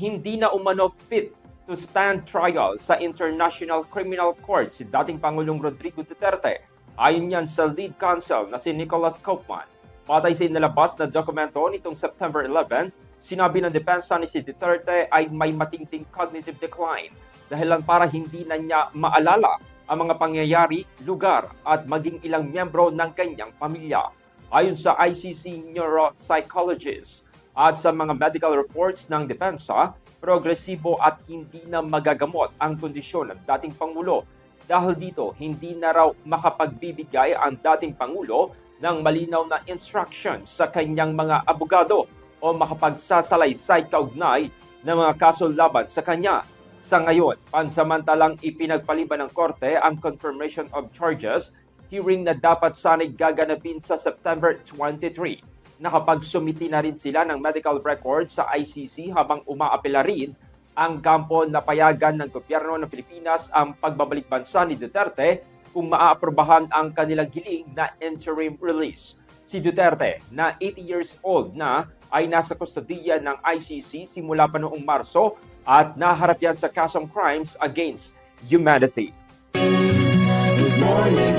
hindi na umano fit to stand trial sa International Criminal Court si dating Pangulong Rodrigo Duterte. Ayon yan sa lead counsel na si Nicholas Kaufman. Patay sa inalabas na dokumento nitong September 11, sinabi ng depensa ni si Duterte ay may matinding cognitive decline dahilan para hindi na niya maalala ang mga pangyayari, lugar at maging ilang miyembro ng kanyang pamilya. Ayon sa ICC neuropsychologist at sa mga medical reports ng depensa, progresibo at hindi na magagamot ang kondisyon ng dating Pangulo. Dahil dito, hindi na raw makapagbibigay ang dating Pangulo ng malinaw na instructions sa kanyang mga abogado o makapagsasalaysay kaugnay ng mga kaso laban sa kanya. Sa ngayon, pansamantalang ipinagpaliban ng korte ang confirmation of charges, hearing na dapat sana'y gaganapin sa September 23. Nakapagsumiti na rin sila ng medical records sa ICC habang umaapela rin ang kampo na payagan ng gobyerno ng Pilipinas ang pagbabalik bansa ni Duterte kung maaaprobahan ang kanilang hiling na interim release. Si Duterte, na 80 years old na, ay nasa kustodiya ng ICC simula pa noong Marso at naharap yan sa kasong crimes against humanity. Good morning,